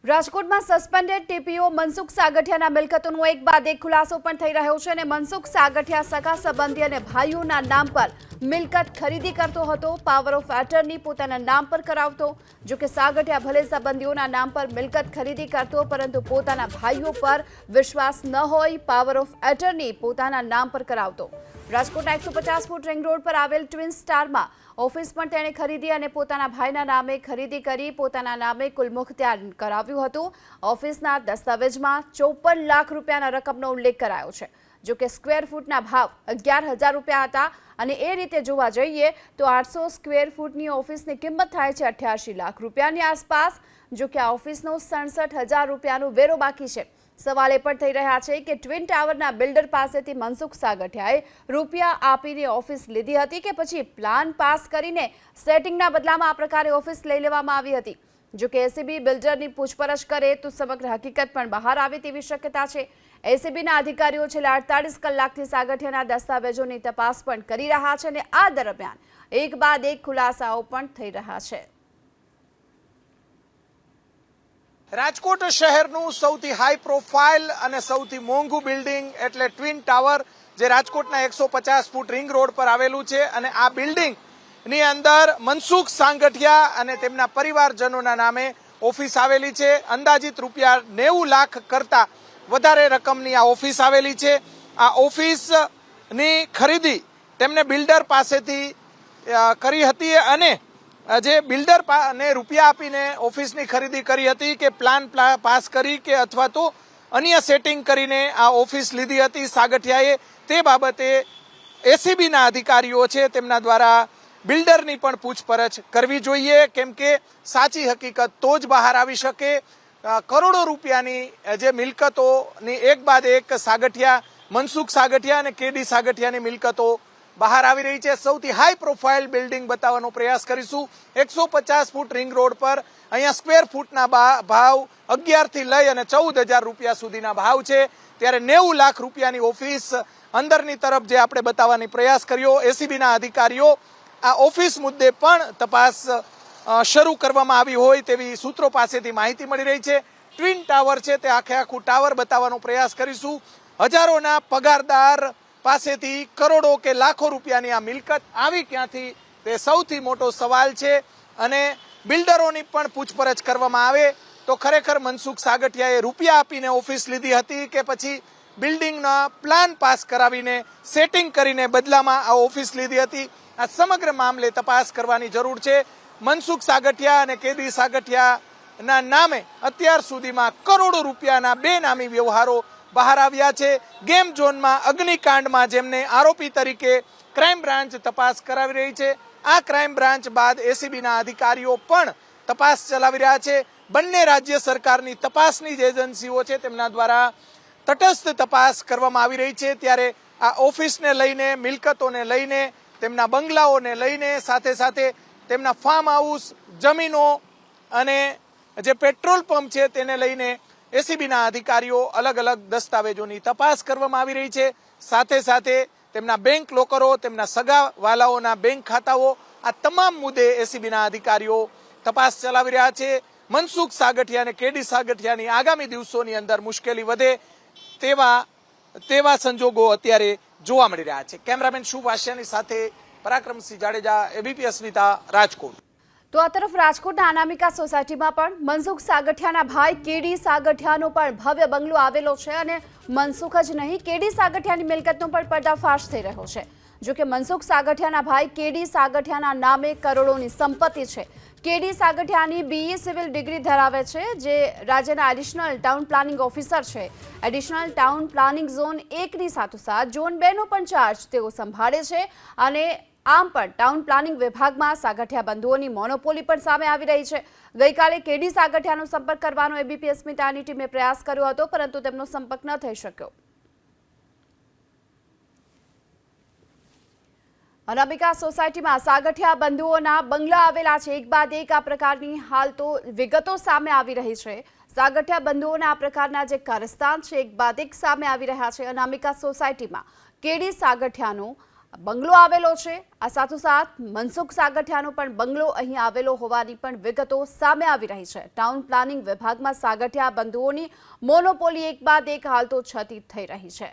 રાજકોટમાં suspended TPO Mansukh સાગઠિયાના મિલકતોનો એક બાદ એક ખુલાસો પણ થઈ રહ્યો છે અને મનસુખ સાગઠિયા સગા સંબંધી અને ભાઈઓના નામ પર મિલકત ખરીદી કરતો હતો, પાવર ઓફ એટર્ની પોતાના નામ પર કરાવતો। જો કે સાગઠિયા ભલે સંબંધીઓના નામ પર મિલકત ખરીદી કરતો પરંતુ પોતાના ભાઈઓ પર વિશ્વાસ ન હોય, પાવર ઓફ એટર્ની પોતાના નામ પર કરાવતો। રાજકોટના 150 ફૂટ રિંગ રોડ પર આવેલ ટ્વિન સ્ટારમાં ઓફિસ પણ તેણે ખરીદી અને પોતાના ભાઈના નામે ખરીદી કરી પોતાના નામે કુલ મુખત્યાર કરાવ્યું હતું। ઓફિસના દસ્તાવેજમાં 54 લાખ રૂપિયાના રકમનો ઉલ્લેખ કરાયો છે। જો કે સ્ક્વેર ફૂટના ભાવ 11,000 રૂપિયા હતા અને એ રીતે જોવા જઈએ તો 800 સ્ક્વેર ફૂટની ઓફિસની કિંમત થાય છે 88 લાખ રૂપિયાની આસપાસ। જો કે આ ઓફિસનો 67,000 રૂપિયાનો વેરો બાકી છે। સવાલ એ પણ થઈ રહ્યા છે કે ટ્વિન ટાવરના બિલ્ડર પાસેથી મનસુખ સાગઠિયાએ રૂપિયા આપીને ઓફિસ લીધી હતી કે પછી પ્લાન પાસ કરીને સેટિંગના બદલામાં આ પ્રકારે ઓફિસ લઈ લેવામાં આવી હતી। જો કે એસીબી બિલ્ડરની પૂછપરછ કરે તો સમગ્ર હકીકત પણ બહાર આવે તેવી શક્યતા છે। એસીબીના અધિકારીઓ છેલ્લા 48 કલાકથી સાગઠિયાના દસ્તાવેજોની તપાસ પણ કરી રહ્યા છે અને આ દરમિયાન એક બાદ એક ખુલાસાઓ પણ થઈ રહ્યા છે। રાજકોટ શહેરનું સૌથી હાઈ પ્રોફાઇલ અને સૌથી મોંઘું બિલ્ડિંગ એટલે ટ્વિન ટાવર, જે રાજકોટના 150 ફૂટ રિંગ રોડ પર આવેલું છે અને આ બિલ્ડિંગની અંદર મનસુખ સાગઠિયા અને તેમના પરિવારજનોના નામે ઓફિસ આવેલી છે। અંદાજિત રૂપિયા 90 લાખ કરતા વધારે રકમની આ ઓફિસ આવેલી છે। આ ઓફિસની ખરીદી તેમને બિલ્ડર પાસેથી કરી હતી અને જે બિલ્ડર ને રૂપિયા આપીને ઓફિસની ખરીદી કરી હતી કે પ્લાન પાસ કરી કે અથવા તો અન્ય સેટિંગ કરીને આ ઓફિસ લીધી હતી સાગઠિયાએ, તે બાબતે એસીબીના અધિકારીઓ છે તેમના દ્વારા બિલ્ડરની પણ પૂછપરછ કરવી જોઈએ, કેમ કે સાચી હકીકત તો જ બહાર આવી શકે। કરોડો રૂપિયાની જે મિલકતોની એક બાદ એક સાગઠિયા, મનસુખ સાગઠિયા અને કેડી સાગઠિયાની મિલકતો બહાર આવી રહી છે। સૌથી હાઈ પ્રોફાઇલ બિલ્ડિંગ બતાવવાનો પ્રયાસ કરીશું। 150 ફૂટ રિંગ રોડ પર અહીંયા સ્ક્વેર ફૂટના ભાવ 11 થી લઈ અને 14,000 રૂપિયા સુધીના ભાવ છે, ત્યારે 90 લાખ રૂપિયાની ઓફિસ અંદરની તરફ જે આપણે બતાવવાની પ્રયાસ કર્યો। એસીબીના અધિકારીઓ આ ઓફિસ મુદ્દે પણ તપાસ શરૂ કરવામાં આવી હોય તેવી સૂત્રો પાસેથી માહિતી મળી રહી છે। ટ્વિન ટાવર છે તે આખે આખું ટાવર બતાવવાનો પ્રયાસ કરીશું। હજારોના પગારદાર પાસેથી કરોડો કે લાખો રૂપિયાની આ મિલકત આવી ક્યાંથી, તે સૌથી મોટો સવાલ છે અને બિલ્ડરોની પણ પૂછપરછ કરવામાં આવે તો ખરેખર મનસુખ સાગઠિયાએ રૂપિયા આપીને ઓફિસ લીધી હતી કે પછી બિલ્ડિંગના પ્લાન પાસ કરાવીને સેટિંગ કરીને બદલામાં આ ઓફિસ લીધી હતી, આ સમગ્ર મામલે તપાસ કરવાની જરૂર છે। મનસુખ સાગઠિયા અને કેડી સાગઠિયાના નામે અત્યાર સુધીમાં કરોડો રૂપિયાના બેનામી વ્યવહારો બહાર આવ્યા છે। ગેમ ઝોનમાં અગ્નિકાંડમાં જેમને આરોપી તરીકે ક્રાઇમ બ્રાન્ચ તપાસ કરાવી રહી છે, આ ક્રાઇમ બ્રાન્ચ બાદ એસીબીના અધિકારીઓ પણ તપાસ ચલાવી રહ્યા છે। બંને રાજ્ય સરકારની તપાસની જે એજન્સીઓ છે તેમના દ્વારા તટસ્થ તપાસ કરવામાં આવી રહી છે, ત્યારે આ ઓફિસને લઈને, મિલકતોને લઈને, તેમના બંગલાઓને લઈને, સાથે સાથે તેમના ફાર્મ હાઉસ, જમીનો અને જે પેટ્રોલ પંપ છે તેને લઈને એસીબીના અધિકારીઓ અલગ અલગ દસ્તાવેજોની તપાસ કરવામાં આવી રહી છે। સાથે સાથે તેમના બેંક લોકરો, તેમના સગા વાલાઓના બેંક ખાતાઓ, આ તમામ મુદ્દે એસીબીના અધિકારીઓ તપાસ ચલાવી રહ્યા છે। મનસુખ સાગઠિયા અને કેડી સાગઠિયાની આગામી દિવસોની અંદર મુશ્કેલી વધે તેવા સંજોગો અત્યારે જોવા મળી રહ્યા છે। કેમેરામેન શુભ આશિયાની સાથે પરાક્રમસિંહ જાડેજા, એબીપી અસ્મિતા, રાજકોટ। તો આ તરફ રાજકોટના અનામિકા સોસાયટીમાં પણ મનસુખ સાગઠિયાના ભાઈ કેડી સાગઠિયાનો પણ ભવ્ય બંગલો આવેલો છે અને મનસુખ જ નહીં, કેડી સાગઠિયાની મિલકતનો પણ પર્દાફાશ થઈ રહ્યો છે। જો કે મનસુખ સાગઠિયાના ભાઈ કેડી સાગઠિયાના નામે કરોડોની સંપત્તિ છે। કેડી સાગઠિયાની BE સિવિલ ડિગ્રી ધરાવે છે, જે રાજ્યના એડિશનલ ટાઉન પ્લાનિંગ ઓફિસર છે। એડિશનલ ટાઉન પ્લાનિંગ ઝોન 1ની સાથોસાથ ઝોન 2નો પણ ચાર્જ તેઓ સંભાળે છે અને આમ પણ ટાઉન પ્લાનિંગ વિભાગમાં સાગઠિયા બંધુઓની મોનોપોલી પણ સામે આવી રહી છે। ગઈકાલે કેડી સાગઠિયાનો સંપર્ક કરવાનો એબીપી અસ્મિતાની ટીમે પ્રયાસ કર્યો હતો પરંતુ તેમનો સંપર્ક ન થઈ શક્યો। અનામિકા સોસાયટીમાં સાગઠિયા બંધુઓના બંગલા આવેલા છે। એક બાદ એક આ પ્રકારની હાલ તો વિગતો સામે આવી રહી છે। સાગઠિયા બંધુઓના આ પ્રકારના જે કારસ્તાન છે એક બાદ એક સામે આવી રહ્યા છે। અનામિકા સોસાયટીમાં કેડી સાગઠિયાનો બંગલો આવેલો છે। આ સાથોસાથ મનસુખ સાગઠિયાનો પણ બંગલો અહીં આવેલો હોવાની પણ વિગતો સામે આવી રહી છે। ટાઉન પ્લાનિંગ વિભાગમાં સાગઠિયા બંધુઓની મોનોપોલી એક બાદ એક હાલ તો છતી થઈ રહી છે।